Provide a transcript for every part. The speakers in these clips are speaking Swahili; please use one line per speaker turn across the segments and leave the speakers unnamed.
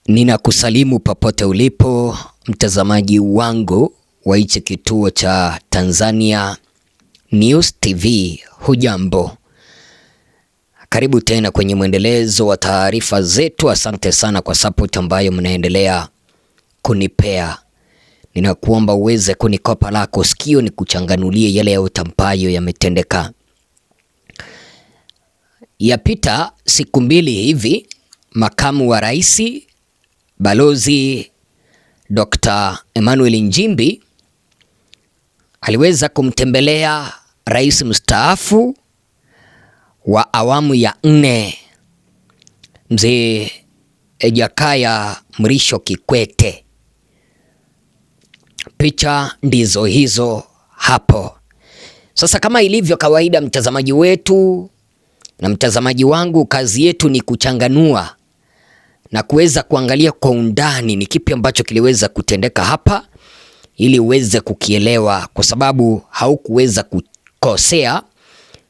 Ninakusalimu popote ulipo mtazamaji wangu wa hichi kituo cha Tanzania News TV. Hujambo, karibu tena kwenye mwendelezo wa taarifa zetu. Asante sana kwa support ambayo mnaendelea kunipea. Ninakuomba uweze kunikopa lako sikio ni kuchanganulie yale yote ambayo yametendeka. Yapita siku mbili hivi, makamu wa rais Balozi Dr. Emmanuel Nchimbi aliweza kumtembelea rais mstaafu wa awamu ya 4 Mzee Jakaya Mrisho Kikwete. Picha ndizo hizo hapo. Sasa kama ilivyo kawaida, mtazamaji wetu na mtazamaji wangu, kazi yetu ni kuchanganua na kuweza kuangalia kwa undani ni kipi ambacho kiliweza kutendeka hapa ili uweze kukielewa, kwa sababu haukuweza kukosea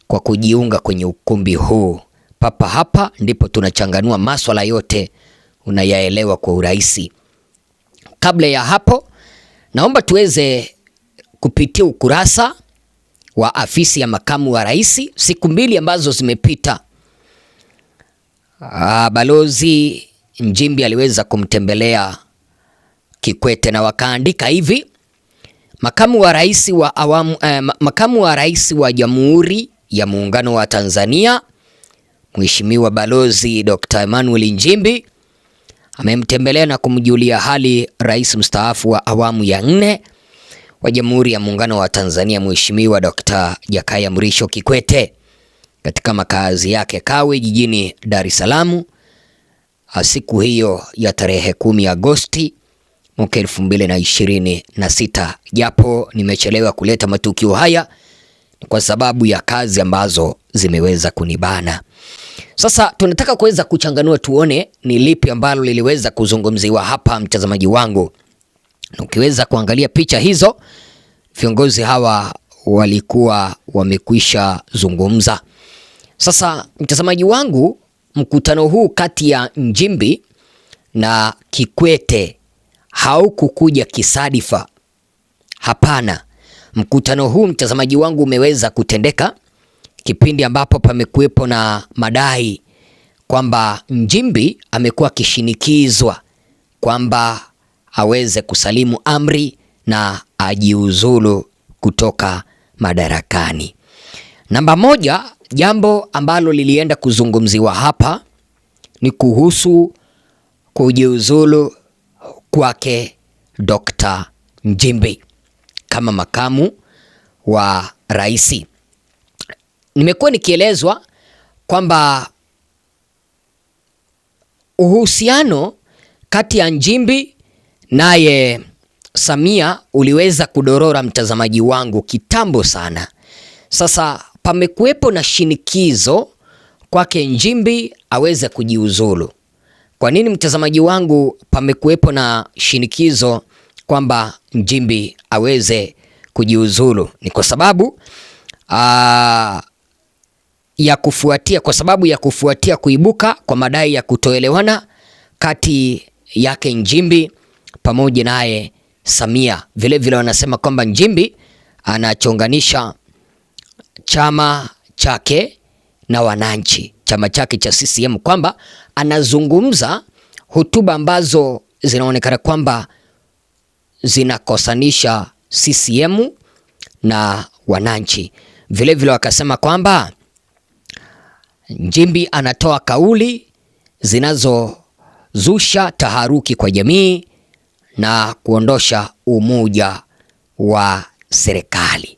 kwa kujiunga kwenye ukumbi huu. Papa hapa ndipo tunachanganua maswala yote, unayaelewa kwa urahisi. Kabla ya hapo, naomba tuweze kupitia ukurasa wa afisi ya makamu wa rais siku mbili ambazo zimepita. Balozi Nchimbi aliweza kumtembelea Kikwete na wakaandika hivi: makamu wa rais wa Jamhuri ya Muungano wa Tanzania Mheshimiwa Balozi Dr. Emmanuel Nchimbi amemtembelea na kumjulia hali rais mstaafu wa awamu ya 4 wa Jamhuri ya Muungano wa Tanzania Mheshimiwa Dr. Jakaya Mrisho Kikwete katika makazi yake Kawe jijini Dar es Salaam siku hiyo ya tarehe 10 Agosti mwaka 2026. Japo nimechelewa kuleta matukio haya kwa sababu ya kazi ambazo zimeweza kunibana. Sasa tunataka kuweza kuchanganua tuone ni lipi ambalo liliweza kuzungumziwa hapa, mtazamaji wangu. Ukiweza kuangalia picha hizo, viongozi hawa walikuwa wamekwisha zungumza. Sasa mtazamaji wangu, mkutano huu kati ya Nchimbi na Kikwete haukukuja kisadifa. Hapana, mkutano huu mtazamaji wangu umeweza kutendeka kipindi ambapo pamekuwepo na madai kwamba Nchimbi amekuwa akishinikizwa kwamba aweze kusalimu amri na ajiuzulu kutoka madarakani. Namba moja, jambo ambalo lilienda kuzungumziwa hapa ni kuhusu kujiuzulu kwake Dr. Nchimbi kama makamu wa rais. Nimekuwa nikielezwa kwamba uhusiano kati ya Nchimbi naye Samia uliweza kudorora, mtazamaji wangu, kitambo sana. Sasa pamekuwepo na shinikizo kwake Nchimbi aweze kujiuzulu. Kwa nini, mtazamaji wangu, pamekuwepo na shinikizo kwamba Nchimbi aweze kujiuzulu? Ni kwa sababu ya kufuatia kuibuka kwa madai ya kutoelewana kati yake Nchimbi pamoja naye Samia. Vile wanasema kwamba Nchimbi anachonganisha chama chake na wananchi, chama chake cha CCM, kwamba anazungumza hotuba ambazo zinaonekana kwamba zinakosanisha CCM na wananchi. Vile wakasema kwamba Nchimbi anatoa kauli zinazozusha taharuki kwa jamii na kuondosha umoja wa serikali.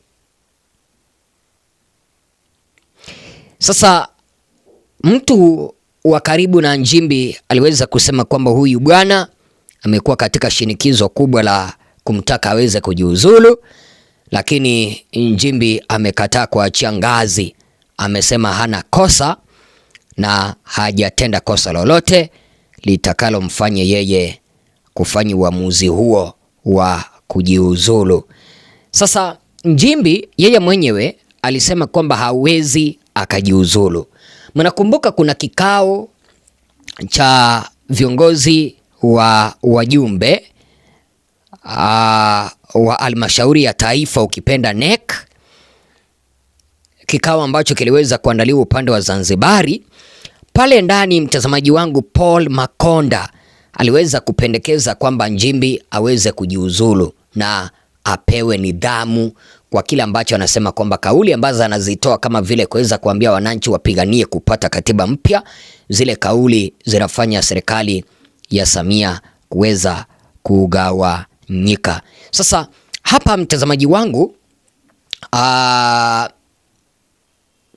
Sasa mtu wa karibu na Nchimbi aliweza kusema kwamba huyu bwana amekuwa katika shinikizo kubwa la kumtaka aweze kujiuzulu, lakini Nchimbi amekataa kuachia ngazi. Amesema hana kosa na hajatenda kosa lolote litakalomfanya yeye kufanya uamuzi huo wa kujiuzulu. Sasa Nchimbi yeye mwenyewe alisema kwamba hawezi akajiuzulu. Mnakumbuka kuna kikao cha viongozi wa wajumbe wa halmashauri ya taifa ukipenda NEC, kikao ambacho kiliweza kuandaliwa upande wa Zanzibari. Pale ndani, mtazamaji wangu, Paul Makonda aliweza kupendekeza kwamba Nchimbi aweze kujiuzulu na apewe nidhamu kwa kile ambacho anasema kwamba kauli ambazo anazitoa kama vile kuweza kuambia wananchi wapiganie kupata katiba mpya, zile kauli zinafanya serikali ya Samia kuweza kugawanyika. Sasa hapa mtazamaji wangu,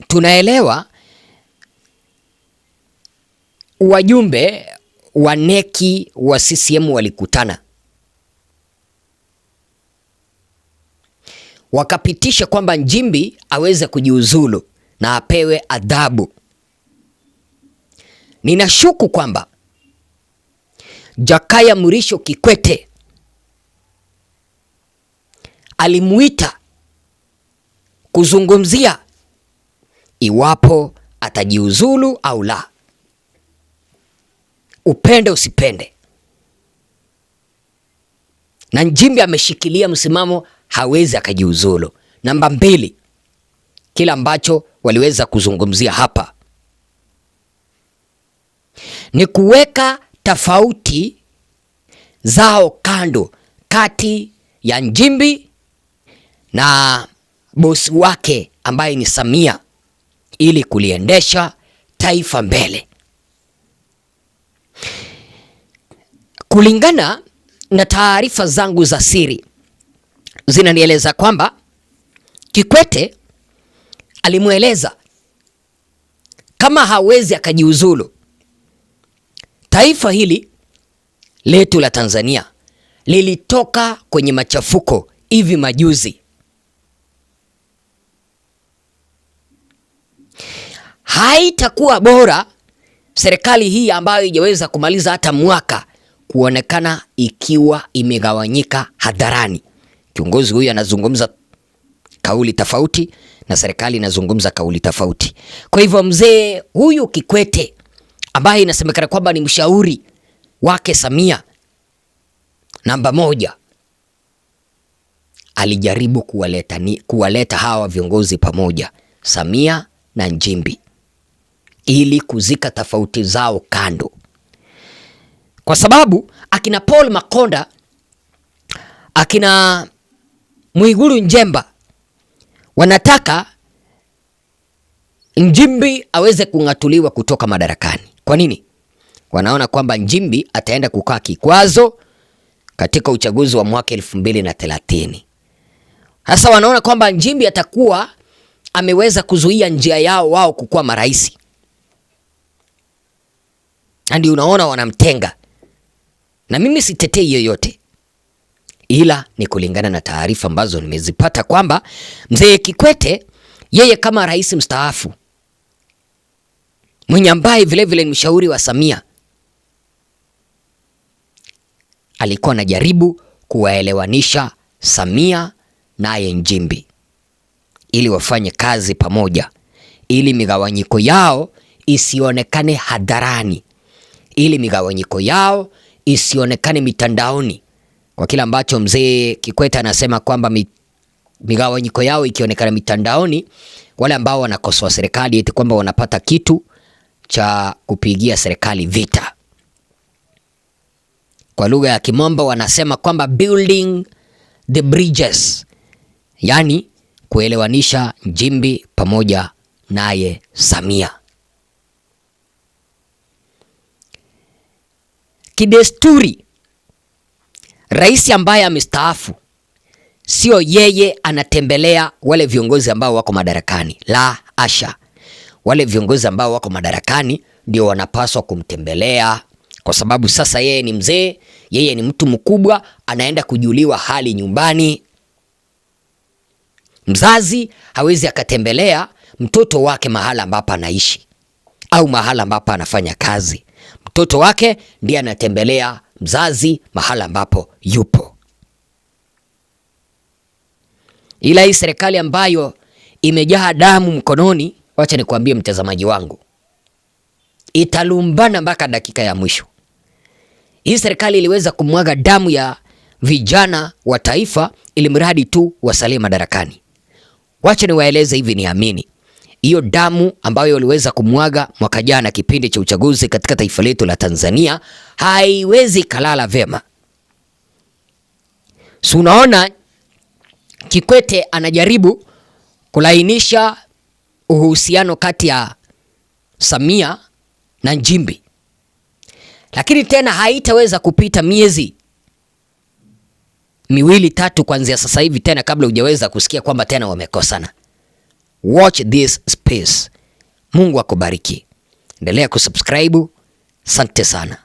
tunaelewa wajumbe wa NEC wa CCM walikutana wakapitisha kwamba Nchimbi aweze kujiuzulu na apewe adhabu. Ninashuku kwamba Jakaya Mrisho Kikwete alimuita kuzungumzia iwapo atajiuzulu au la. Upende usipende, na Nchimbi ameshikilia msimamo, hawezi akajiuzulu. Namba 2, kila ambacho waliweza kuzungumzia hapa ni kuweka tofauti zao kando kati ya Nchimbi na bosi wake ambaye ni Samia, ili kuliendesha taifa mbele. Kulingana na taarifa zangu za siri, zinanieleza kwamba Kikwete alimueleza kama hawezi akajiuzulu, taifa hili letu la Tanzania lilitoka kwenye machafuko hivi majuzi. Haitakuwa bora serikali hii ambayo haijaweza kumaliza hata mwaka kuonekana ikiwa imegawanyika hadharani. Kiongozi huyu anazungumza kauli tofauti na serikali inazungumza kauli tofauti. Kwa hivyo mzee huyu Kikwete ambaye inasemekana kwamba ni mshauri wake Samia namba 1, alijaribu kuwaleta hawa viongozi pamoja, Samia na Nchimbi, ili kuzika tofauti zao kando, kwa sababu akina Paul Makonda, akina Mwigulu Nchemba wanataka Nchimbi aweze kung'atuliwa kutoka madarakani. Kwa nini? Wanaona kwamba Nchimbi ataenda kukaa kikwazo katika uchaguzi wa mwaka 2030. Sasa wanaona kwamba Nchimbi atakuwa ameweza kuzuia njia yao wao kukuwa marais. Ndio unaona wanamtenga. Na mimi sitetei yoyote, ila ni kulingana na taarifa ambazo nimezipata kwamba mzee Kikwete yeye kama rais mstaafu mwenye ambaye vile vile ni mshauri wa Samia, alikuwa anajaribu kuwaelewanisha Samia naye Nchimbi ili wafanye kazi pamoja, ili migawanyiko yao isionekane hadharani, ili migawanyiko yao isionekane mitandaoni. Kwa kila ambacho mzee Kikwete anasema kwamba migawanyiko yao ikionekana mitandaoni, wale ambao wanakosoa serikali eti kwamba wanapata kitu cha kupigia serikali vita. Kwa lugha ya Kimombo wanasema kwamba building the bridges, yani kuelewanisha Nchimbi pamoja naye Samia. Kidesturi, rais ambaye amestaafu sio yeye anatembelea wale viongozi ambao wako madarakani, la asha. Wale viongozi ambao wako madarakani ndio wanapaswa kumtembelea, kwa sababu sasa yeye ni mzee, yeye ni mtu mkubwa, anaenda kujuliwa hali nyumbani. Mzazi hawezi akatembelea mtoto wake mahala ambapo anaishi au mahala ambapo anafanya kazi. Mtoto wake ndiye anatembelea mzazi mahala ambapo yupo. Ila hii serikali ambayo imejaa damu mkononi, wacha nikwambie mtazamaji wangu, italumbana mpaka dakika ya mwisho. Hii serikali iliweza kumwaga damu ya vijana wa taifa ili mradi tu wasalie madarakani. Wacha niwaeleze hivi, niamini. Hiyo damu ambayo waliweza kumwaga mwaka jana kipindi cha uchaguzi katika taifa letu la Tanzania haiwezi kalala vema. So unaona Kikwete anajaribu kulainisha uhusiano kati ya Samia na Nchimbi, lakini tena haitaweza kupita miezi 2-3 kuanzia sasa hivi tena kabla hujaweza kusikia kwamba tena wamekosana. Watch this space. Mungu akubariki. Endelea kusubscribe. Asante sana.